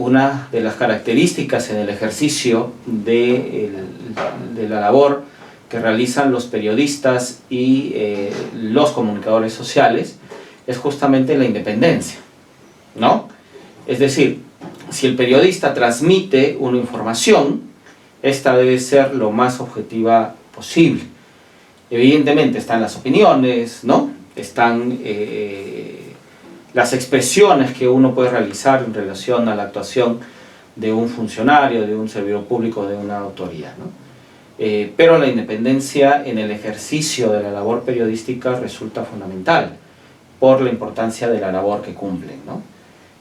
una de las características en el ejercicio de la labor que realizan los periodistas y los comunicadores sociales es justamente la independencia, ¿no? Es decir, si el periodista transmite una información, esta debe ser lo más objetiva posible. Evidentemente están las opiniones, ¿no? Están las expresiones que uno puede realizar en relación a la actuación de un funcionario, de un servidor público, de una autoridad, ¿no? Pero la independencia en el ejercicio de la labor periodística resulta fundamental por la importancia de la labor que cumplen, ¿no?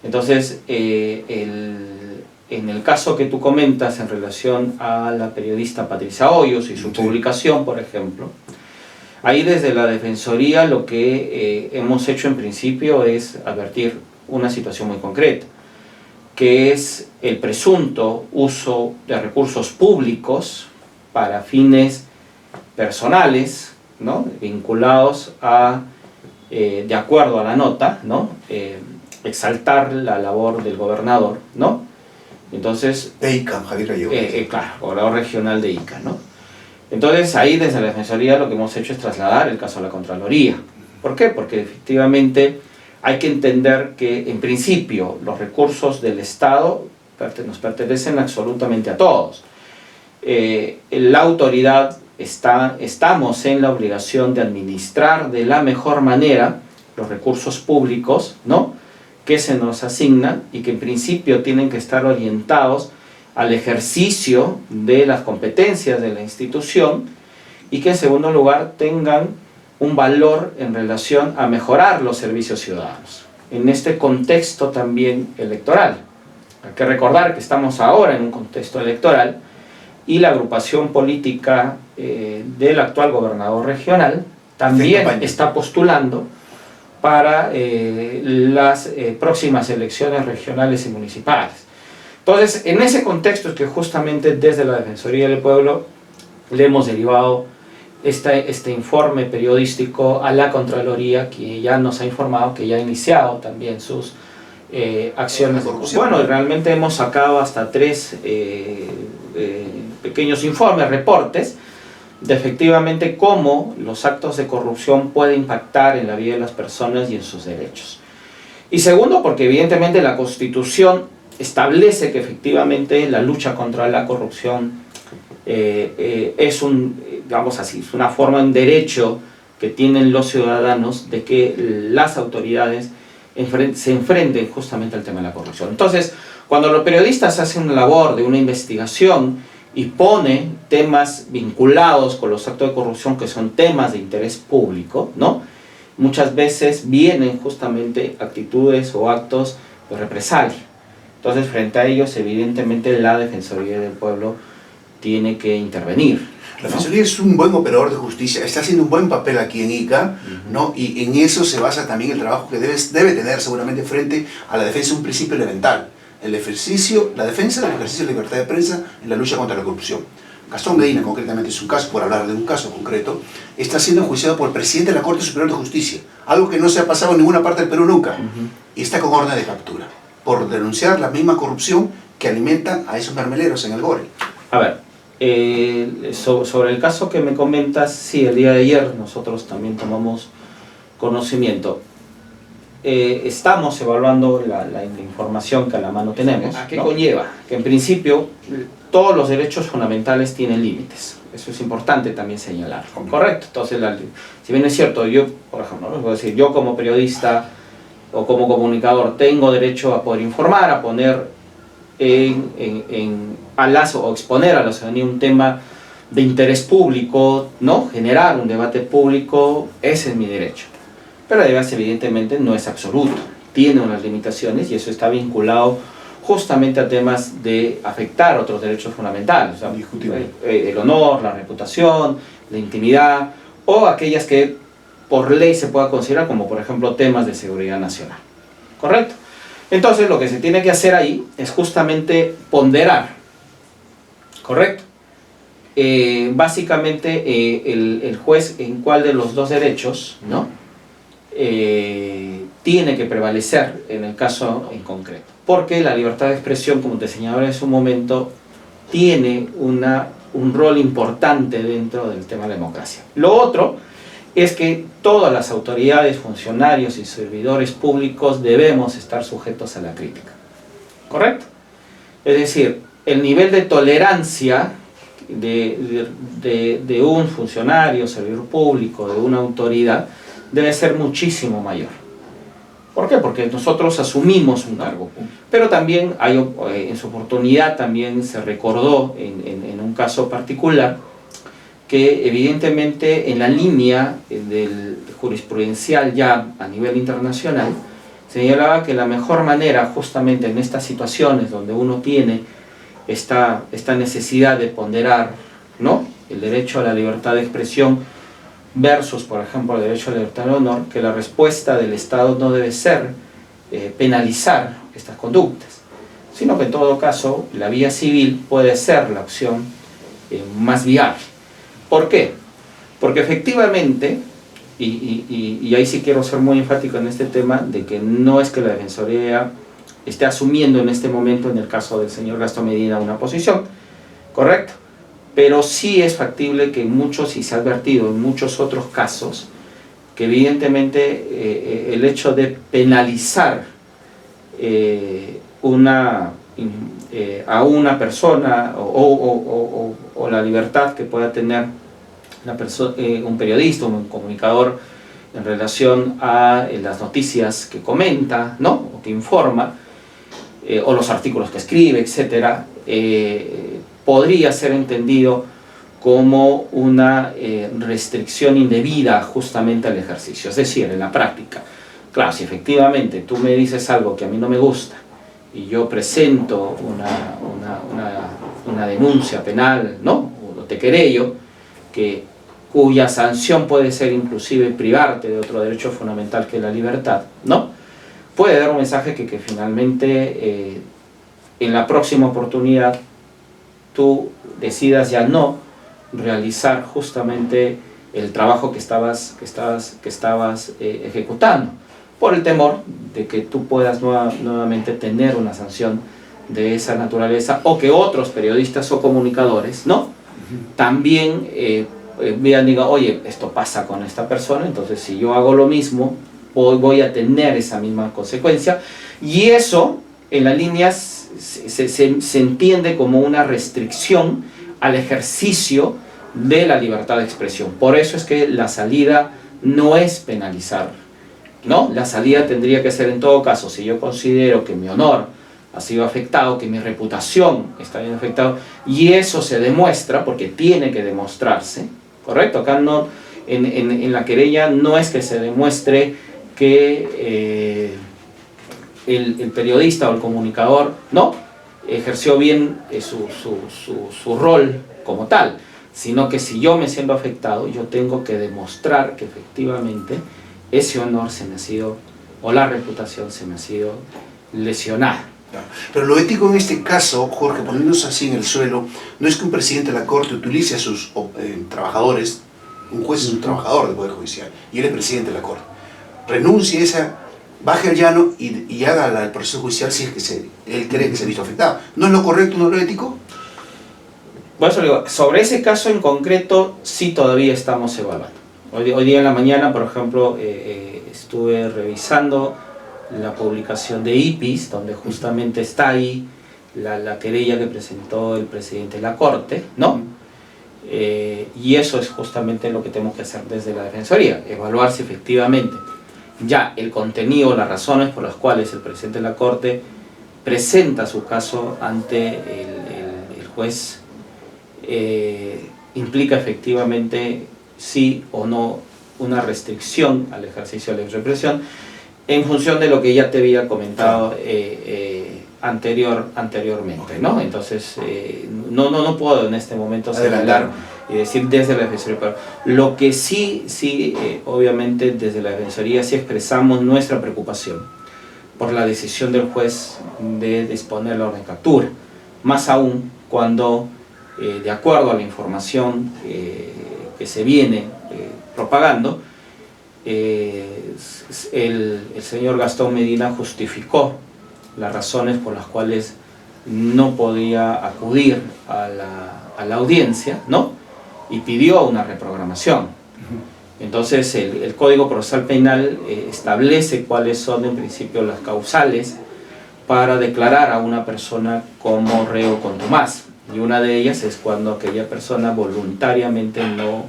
Entonces, en el caso que tú comentas en relación a la periodista Patricia Hoyos y su publicación, por ejemplo, ahí desde la Defensoría lo que hemos hecho en principio es advertir una situación muy concreta, que es el presunto uso de recursos públicos para fines personales, ¿no? Vinculados a, de acuerdo a la nota, ¿no? Exaltar la labor del gobernador, ¿no? Entonces, de Ica, Javier Gallego. Claro, gobernador regional de Ica, ¿no? Entonces ahí desde la Defensoría lo que hemos hecho es trasladar el caso a la Contraloría. ¿Por qué? Porque efectivamente hay que entender que en principio los recursos del Estado nos pertenecen absolutamente a todos. La autoridad estamos en la obligación de administrar de la mejor manera los recursos públicos, ¿no?, que se nos asignan y que en principio tienen que estar orientados al ejercicio de las competencias de la institución y que en segundo lugar tengan un valor en relación a mejorar los servicios ciudadanos. En este contexto también electoral. Hay que recordar que estamos ahora en un contexto electoral y la agrupación política del actual gobernador regional también está postulando para las próximas elecciones regionales y municipales. Entonces, en ese contexto es que justamente desde la Defensoría del Pueblo le hemos derivado este informe periodístico a la Contraloría, que ya nos ha informado que ya ha iniciado también sus acciones de corrupción. Bueno, realmente hemos sacado hasta 3 pequeños informes, reportes, de efectivamente cómo los actos de corrupción pueden impactar en la vida de las personas y en sus derechos. Y segundo, porque evidentemente la Constitución establece que efectivamente la lucha contra la corrupción es digamos así, es una forma, un derecho que tienen los ciudadanos de que las autoridades se enfrenten justamente al tema de la corrupción. Entonces, cuando los periodistas hacen una labor de una investigación y pone temas vinculados con los actos de corrupción que son temas de interés público, ¿no?, muchas veces vienen justamente actitudes o actos de represalia. Entonces, frente a ellos, evidentemente, la Defensoría del Pueblo tiene que intervenir, ¿no? La Defensoría es un buen operador de justicia, está haciendo un buen papel aquí en Ica, ¿no? Y en eso se basa también el trabajo que debe tener seguramente frente a la defensa de un principio elemental. La defensa del ejercicio de libertad de prensa en la lucha contra la corrupción. Gastón Medina, concretamente, es un caso, por hablar de un caso concreto, está siendo enjuiciado por el presidente de la Corte Superior de Justicia, algo que no se ha pasado en ninguna parte del Perú nunca, y está con orden de captura, por denunciar la misma corrupción que alimenta a esos mermeleros en el Gore. A ver, sobre el caso que me comentas, sí, el día de ayer nosotros también tomamos conocimiento. Estamos evaluando la información que a la mano tenemos. ¿A qué conlleva? Que en principio todos los derechos fundamentales tienen límites. Eso es importante también señalar. Correcto. Entonces, si bien es cierto, yo, por ejemplo, ¿no?, puedo decir, yo como periodista o como comunicador tengo derecho a poder informar, a poner o exponer a la ciudadanía un tema de interés público, ¿no?, generar un debate público, ese es mi derecho. Pero además, evidentemente, no es absoluto, tiene unas limitaciones y eso está vinculado justamente a temas de afectar otros derechos fundamentales, o sea, el honor, la reputación, la intimidad, o aquellas que por ley se pueda considerar como, por ejemplo, temas de seguridad nacional. ¿Correcto? Entonces, lo que se tiene que hacer ahí es justamente ponderar. ¿Correcto? Básicamente, el juez en cuál de los dos derechos, ¿no?, tiene que prevalecer en el caso en concreto. Porque la libertad de expresión, como te señalaba en su momento, tiene un rol importante dentro del tema de democracia. Lo otro es que todas las autoridades, funcionarios y servidores públicos debemos estar sujetos a la crítica. ¿Correcto? Es decir, el nivel de tolerancia de un funcionario, servidor público, de una autoridad, debe ser muchísimo mayor. ¿Por qué? Porque nosotros asumimos un cargo. Pero también en su oportunidad también se recordó en un caso particular que evidentemente en la línea del jurisprudencial ya a nivel internacional señalaba que la mejor manera justamente en estas situaciones donde uno tiene esta necesidad de ponderar, ¿no?, el derecho a la libertad de expresión versus, por ejemplo, el derecho a la libertad de honor, que la respuesta del Estado no debe ser penalizar estas conductas, sino que en todo caso la vía civil puede ser la opción más viable. ¿Por qué? Porque efectivamente, y ahí sí quiero ser muy enfático en este tema, de que no es que la Defensoría esté asumiendo en este momento, en el caso del señor Gastón Medina, una posición, ¿correcto? Pero sí es factible que en muchos, y se ha advertido en muchos otros casos, que evidentemente el hecho de penalizar a una persona o la libertad que pueda tener un periodista, un comunicador en relación a las noticias que comenta, ¿no?, o que informa, o los artículos que escribe, etcétera, podría ser entendido como una restricción indebida justamente al ejercicio. Es decir, en la práctica, claro, si efectivamente tú me dices algo que a mí no me gusta y yo presento una denuncia penal, ¿no?, o te querello, cuya sanción puede ser inclusive privarte de otro derecho fundamental que es la libertad, ¿no?, puede dar un mensaje que finalmente en la próxima oportunidad tú decidas ya no realizar justamente el trabajo que estabas ejecutando, por el temor de que tú puedas nuevamente tener una sanción de esa naturaleza, o que otros periodistas o comunicadores, ¿no?, también vean, digan, oye, esto pasa con esta persona, entonces si yo hago lo mismo, voy a tener esa misma consecuencia, y eso en las líneas se entiende como una restricción al ejercicio de la libertad de expresión. Por eso es que la salida no es penalizar, ¿no? La salida tendría que ser, en todo caso, si yo considero que mi honor ha sido afectado, que mi reputación está bien afectada, y eso se demuestra, porque tiene que demostrarse, ¿correcto? Acá no, en la querella no es que se demuestre que el periodista o el comunicador no ejerció bien su rol como tal, sino que si yo me siento afectado, yo tengo que demostrar que efectivamente ese honor se me ha sido, o la reputación se me ha sido lesionada. Pero lo ético en este caso, Jorge, poniéndose así en el suelo, no es que un presidente de la Corte utilice a sus trabajadores. Un juez es un trabajador del Poder Judicial y él es presidente de la Corte. Renuncie baje al llano y haga el proceso judicial si es que él cree que se ha visto afectado. ¿No es lo correcto, no es lo ético? Bueno, eso digo, sobre ese caso en concreto sí todavía estamos evaluando. Hoy día en la mañana, por ejemplo, estuve revisando la publicación de IPIS, donde justamente está ahí la querella que presentó el presidente de la Corte, ¿no? Y eso es justamente lo que tenemos que hacer desde la Defensoría, evaluar si efectivamente ya el contenido, las razones por las cuales el presidente de la Corte presenta su caso ante el juez implica efectivamente sí o no una restricción al ejercicio de la represión, en función de lo que ya te había comentado anteriormente, ¿no? Entonces, no puedo en este momento señalar y decir desde la Defensoría, pero lo que sí, obviamente desde la Defensoría sí expresamos nuestra preocupación por la decisión del juez de disponer la orden de captura, más aún cuando, de acuerdo a la información que se viene propagando, el señor Gastón Medina justificó las razones por las cuales no podía acudir a la audiencia, ¿no? Y pidió una reprogramación. Entonces el Código Procesal Penal establece cuáles son en principio las causales para declarar a una persona como reo contumaz, y una de ellas es cuando aquella persona voluntariamente no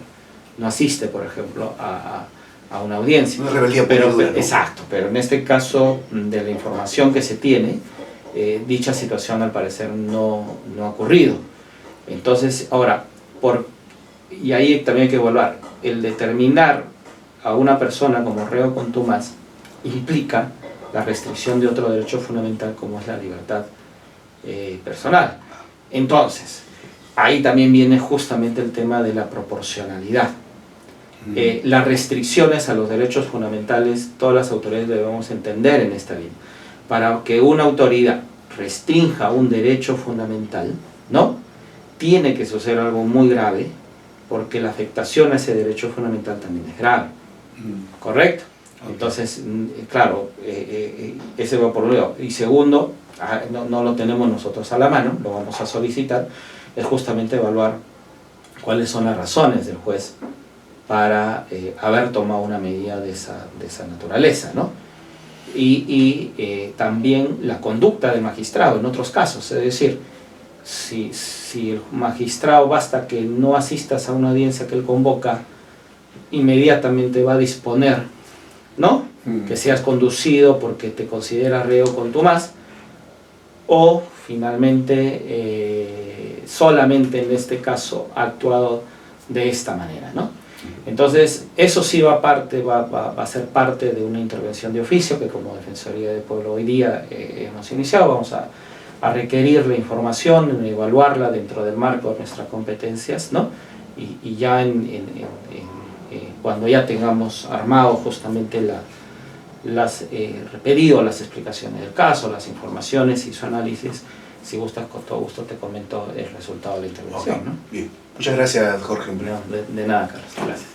asiste, por ejemplo, a una audiencia. Una rebeldía pura y dura, ¿no? Exacto, pero en este caso, de la información que se tiene, dicha situación al parecer no ha ocurrido. Entonces, ahora, y ahí también hay que evaluar, el determinar a una persona como reo contumaz implica la restricción de otro derecho fundamental como es la libertad personal. Entonces, ahí también viene justamente el tema de la proporcionalidad. Las restricciones a los derechos fundamentales, todas las autoridades debemos entender en esta línea. Para que una autoridad restrinja un derecho fundamental, ¿no? Tiene que suceder algo muy grave, porque la afectación a ese derecho fundamental también es grave. ¿Correcto? Entonces, claro, ese va por un lado. Y segundo, no lo tenemos nosotros a la mano, lo vamos a solicitar, es justamente evaluar cuáles son las razones del juez para haber tomado una medida de esa naturaleza, ¿no? Y también la conducta del magistrado en otros casos, es decir, si el magistrado basta que no asistas a una audiencia que él convoca, inmediatamente va a disponer, ¿no? Que seas conducido porque te considera reo contumaz, o finalmente solamente en este caso ha actuado de esta manera, ¿no? Entonces eso sí va a ser parte de una intervención de oficio que como Defensoría del Pueblo hoy día hemos iniciado. Vamos a requerir la información, evaluarla dentro del marco de nuestras competencias, ¿no? Y ya cuando ya tengamos armado justamente pedido las explicaciones del caso, las informaciones y su análisis, si gustas, con todo gusto te comento el resultado de la intervención, ¿no? Bien. Muchas gracias, Jorge. No, de nada, Carlos. Gracias.